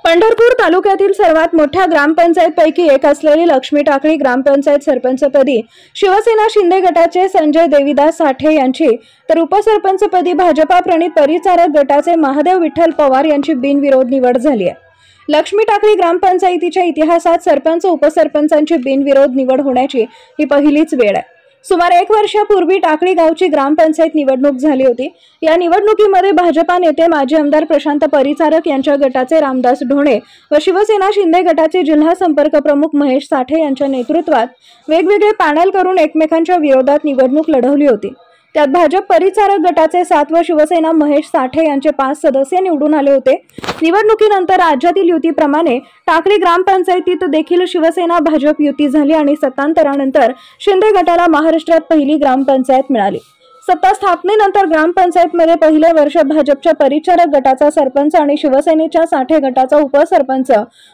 पंढरपूर तालुक्यातील सर्वात मोठ्या ग्रामपंचायतपैकी एक असलेली लक्ष्मी टाकळी ग्रामपंचायत सरपंचपदी शिवसेना शिंदे गटाचे संजय देवीदास साठे यांची तर उपसरपंचपदी भाजपा प्रणित परिचारक गटाचे महादेव विठ्ठल पवार यांची बिनविरोध निवड झाली आहे। लक्ष्मी टाकळी ग्रामपंचायतीच्या इतिहासात सरपंच उपसरपंचांची बिनविरोध निवड होण्याची ही पहिलीच वेळ आहे। सुमारे 1 वर्षापूर्वी टाकळी गावची ग्रामपंचायत निवडणूक झाली होती। या निवडणुकीमध्ये भाजपा नेते माजी आमदार प्रशांत परिचारक यांच्या गटाचे रामदास ढोणे व शिवसेना शिंदे गटाचे जिल्हा संपर्क प्रमुख महेश साठे यांच्या नेतृत्वात वेगवेगळे पॅनल करून एकमेकांच्या विरोधात निवडणूक लढवली होती। त्यात भाजप परिचारक गटाचे 7 व शिवसेना महेश साठे यांचे 5 सदस्य निवडून आले होते। निवडणुकीनंतर राज्यातील युतीप्रमाणे टाकळी ग्रामपंचायतीत देखील शिवसेना भाजप युती झाली आणि सत्तांतरानंतर शिंदे गटाला महाराष्ट्रात पहिली ग्रामपंचायत मिळाली। सत्ता स्थापनेनंतर ग्रामपंचायतमध्ये पहिले वर्ष भाजपच्या परिचारक गटाचा सरपंच आणि शिवसेनेच्या साठे गटाचा उपसरपंच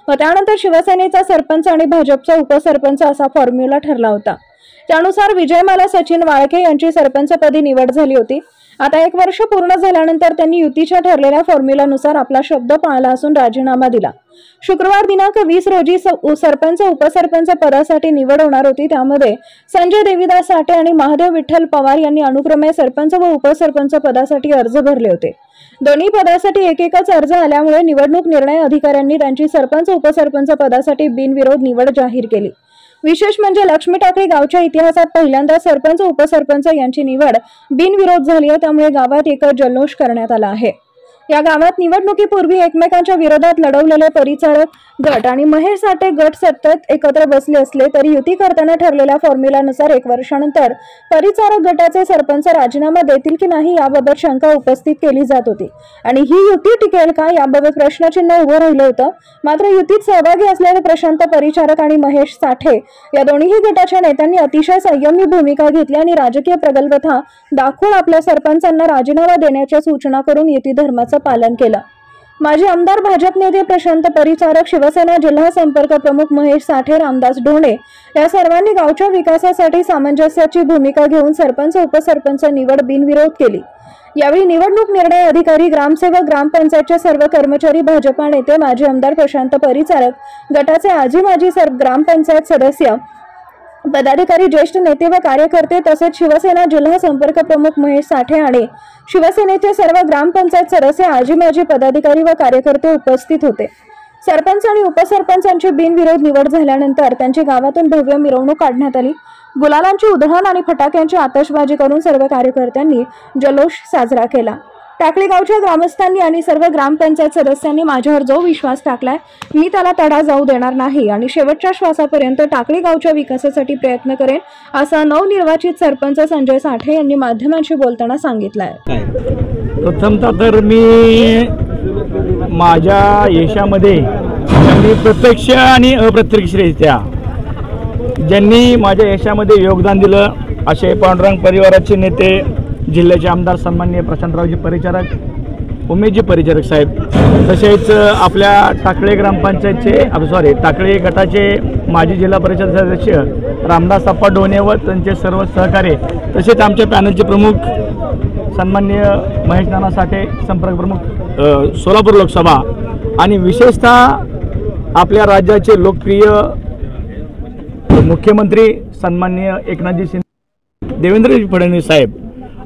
व त्यानंतर शिवसेनेचा सरपंच आणि भाजपचा उपसरपंच असा फॉर्म्युला ठरला होता। त्यानुसार विजयमाला सचिन वाळके यांची सरपंचपदी निवड झाली होती। आता 1 वर्ष पूर्ण झाल्यानंतर त्यांनी युतीच्या ठरलेल्या फॉर्म्युलानुसार आपला शब्द पाळला असून राजीनामा दिला। शुक्रवार दिनांक 20 रोजी सरपंच उपसरपंच पदासाठी निवड होणार होती। त्यामध्ये संजय देवीदास साठे आणि महादेव विठ्ठल पवार यांनी अनुक्रमे सरपंच व उपसरपंच पदासाठी अर्ज भरले होते। दोन्ही पदासाठी एकच अर्ज आल्यामुळे निवडणूक निर्णय अधिकाऱ्यांनी त्यांची सरपंच उपसरपंच पदासाठी बिनविरोध निवड जाहीर केली। विशेष म्हणजे लक्ष्मी टाकळी गावच्या इतिहासात पहिल्यांदा सरपंच उपसरपंच यांची निवड बिनविरोध झाली आहे। त्यामुळे गावात एक जल्लोष करण्यात आला आहे। या गावात निवडणुकीपूर्वी एकमेकांच्या विरोधात लढवलेले परिचारक गट आणि महेश साठे गट सतत एकत्र बसले असले तरी युती करताना ठरलेल्या फॉर्म्युलानुसार 1 वर्षानंतर परिचारक गटाचे सरपंच राजीनामा देतील की नाही याबाबत शंका उपस्थित केली जात होती आणि ही युती टिकेल का याबाबत प्रश्नचिन्ह उभं राहिलं होतं। मात्र युतीत सहभागी असलेले प्रशांत परिचारक आणि महेश साठे या दोन्ही गटाच्या नेत्यांनी अतिशय संयमी भूमिका घेतली आणि राजकीय प्रगल्भता दाखवून आपल्या सरपंचांना राजीनामा देण्याच्या सूचना करून युती धर्माचं पालन केलं। माजी आमदार भाजप नेते प्रशांत परिचारक, शिवसेना जिल्हा संपर्क प्रमुख महेश साठे, रामदास ढोणे या सर्वांनी गावच्या विकासासाठी सामंजस्याची भूमिका घेऊन सरपंच उपसरपंच निवड बिनविरोध केली। यावेळी निवडणूक निर्णय अधिकारी, ग्रामसेवक, ग्रामपंचायतचे सर्व कर्मचारी, भाजपा नेते, माजी आमदार प्रशांत परिचारक, गटाचे आजी माजी ग्रामपंचायत सदस्य, पदाधिकारी, ज्येष्ठ नेते व कार्यकर्ते तसेच शिवसेना जिल्हा संपर्क प्रमुख महेश साठे आणि शिवसेनेचे सर्व ग्रामपंचायत सदस्य, आजी माजी पदाधिकारी व कार्यकर्ते उपस्थित होते। सरपंच आणि उपसरपंचांची बिनविरोध निवड झाल्यानंतर त्यांची गावातून भव्य मिरवणूक काढण्यात आली। गुलालांची उधळण आणि फटाक्यांची आतषबाजी करून सर्व कार्यकर्त्यांनी जल्लोष साजरा केला। टाकळी गावच्या ग्रामस्थांनी आणि सर्व ग्रामपंचायत सदस्यांनी माझ्यावर जो विश्वास टाकलाय मी त्याला तडा जाऊ देणार नाही आणि शेवटच्या श्वासापर्यंत टाकळी गावच्या विकासासाठी प्रयत्न करेन असं नवनिर्वाचित सरपंच संजय साठे यांनी माध्यमांशी बोलताना सांगितलंय। प्रथमतः तर मी माझ्या यशामध्ये ज्यांनी प्रत्यक्ष आणि अप्रत्यक्षरित्या ज्यांनी माझ्या यशामध्ये योगदान दिलं असे पांडुरंग परिवाराचे नेते, जिल्ह्याचे आमदार सन्माननीय प्रशांतरावजी परिचारक, उमेशजी परिचारक साहेब, तसेच आपल्या टाकळी ग्रामपंचायतचे टाकळी गटाचे माजी जिल्हा परिषद सदस्य रामदास अप्पा ढोणे व त्यांचे सर्व सहकारी, तसेच आमच्या पॅनलचे प्रमुख सन्माननीय महेश नाना साठे, संपर्क प्रमुख सोलापूर लोकसभा, आणि विशेषतः आपल्या राज्याचे लोकप्रिय मुख्यमंत्री सन्माननीय एकनाथजी शिंदे, देवेंद्रजी फडणवीस साहेब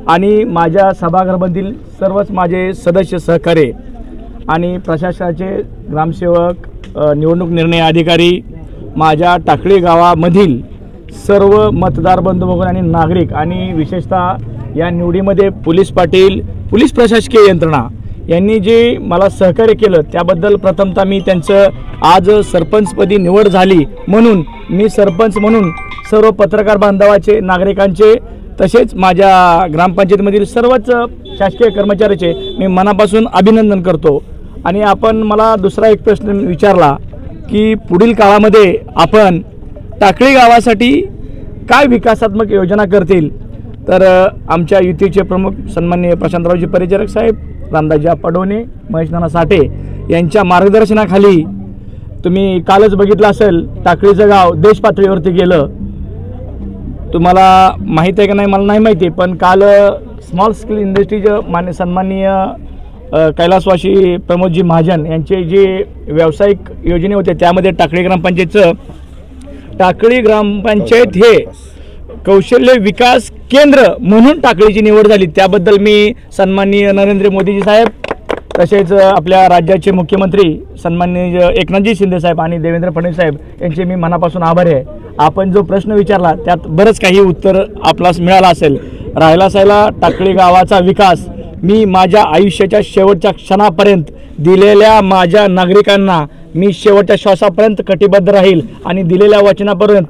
आणि माझ्या सभागृहामधील सर्वच माझे सदस्य सहकारी आणि प्रशासनाचे ग्रामसेवक, निवडणूक निर्णय अधिकारी, माझ्या टाकळी गावामधील सर्व मतदार बंधू भगिनी आणि नागरिक आणि विशेषतः या निवडीमध्ये पोलीस पाटील, पोलीस प्रशासकीय यंत्रणा यांनी जे मला सहकार्य केलं त्याबद्दल प्रथमतः मी त्यांचं आज सरपंचपदी निवड झाली म्हणून मी सरपंच म्हणून सर्व पत्रकार बांधवाचे, नागरिकांचे तसेच माझ्या ग्रामपंचायतीमधील सर्वच शासकीय कर्मचाऱ्याचे मी मनापासून अभिनंदन करतो। आणि आपण मला दुसरा एक प्रश्न विचारला की पुढील काळामध्ये आपण टाकळी गावासाठी काय विकासात्मक योजना करतील, तर आमच्या युतीचे प्रमुख सन्माननीय प्रशांतरावजी परिचारक साहेब, रामदासजी अप्पा ढोणे, महेश नाना साठे यांच्या मार्गदर्शनाखाली तुम्ही कालच बघितलं असेल टाकळीचं गाव देश पातळीवरती गेलं। तुम्हाला माहिती आहे का नाही मला नाही माहिती, पण काल स्मॉल स्केल इंडस्ट्रीज सन्माननीय कैलासवासी प्रमोदजी महाजन यांचे जे व्यावसायिक योजने होते त्यामध्ये टाकळी ग्रामपंचायतचं टाकळी ग्रामपंचायत हे कौशल्य विकास केंद्र म्हणून टाकळीची निवड झाली। त्याबद्दल मी सन्माननीय नरेंद्र मोदीजी साहेब तसेच आपल्या राज्याचे मुख्यमंत्री सन्माननीय एकनाथजी शिंदे साहेब आणि देवेंद्र फडणवीस साहेब यांचे मी मनापासून आभारी आहे। आपण जो प्रश्न विचारला त्यात बरंच काही उत्तर आपल्यास मिळालं असेल। राहिला टाकळी गावाचा विकास मी माझ्या आयुष्याच्या शेवटच्या क्षणापर्यंत दिलेल्या माझ्या नागरिकांना मी शेवटच्या श्वासापर्यंत कटिबद्ध राहील आणि दिलेल्या वचनापर्यंत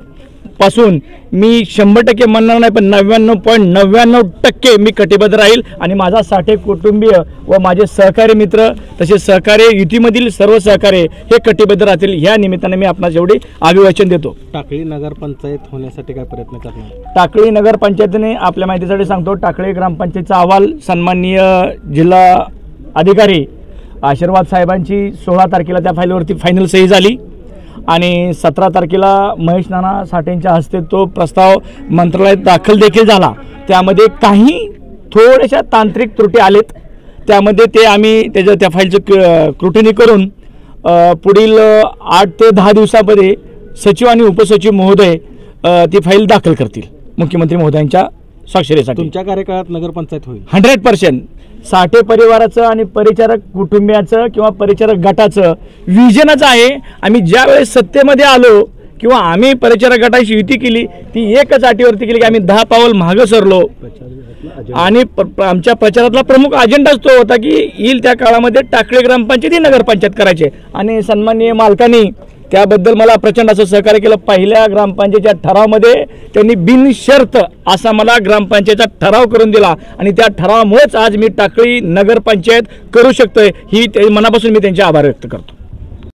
पासून मी 100% म्हणणार नाही पण 99.99% मी कटिबद्ध राहील आणि माझा साठे कुटुंबीय व माझे सहकारी मित्र तसेच सहकारी युतीमधील सर्व सहकारी हे कटिबद्ध राहतील। ह्या निमित्ताने मी आपणास एवढे अभिवाचन देतो। टाकळी नगरपंचायत होण्यासाठी काय प्रयत्न करणार? टाकळी नगरपंचायतीने आपल्या माहितीसाठी सांगतो, टाकळी ग्रामपंचायतचा अहवाल सन्माननीय जिल्हा अधिकारी आशीर्वाद साहेबांची 16 तारखेला त्या फाईलवरती फायनल सही झाली आणि 17 तारखेला महेश नाना साठेंच्या हस्ते तो प्रस्ताव मंत्रालयात दाखल देखील झाला। त्यामध्ये काही थोड्याशा तांत्रिक त्रुटी आलेत, त्यामध्ये ते आम्ही त्या फाईलचं कृतीने करून पुढील 8 ते 10 दिवसामध्ये सचिव आणि उपसचिव महोदय ती फाईल दाखल करतील मुख्यमंत्री महोदयांच्या स्वाक्षरीसाठी। तुमच्या कार्यकाळात नगरपंचायत होईल 100%। साठे परिवाराचं आणि परिचारक कुटुंबियाचं किंवा परिचारक गटाचं विजनच आहे। आम्ही ज्या वेळेस सत्तेमध्ये आलो किंवा आम्ही परिचारक गटाची युती केली ती एकच अटीवरती केली की आम्ही 10 पावल मागं सरलो आणि आमच्या प्रचारातला प्रमुख अजेंडाच तो होता की येईल त्या काळामध्ये टाकळी ग्रामपंचायत ही नगरपंचायत करायचे आणि सन्माननीय मालकांनी त्याबद्दल मला प्रचंड असं सहकार्य केलं। पहिल्या ग्रामपंचायतीच्या ठरावामध्ये त्यांनी बिनशर्त असा मला ग्रामपंचायतचा ठराव करून दिला आणि त्या ठरावामुळेच आज मी टाकळी नगरपंचायत करू शकतोय। ही मनापासून मी त्यांचे आभार व्यक्त करतो।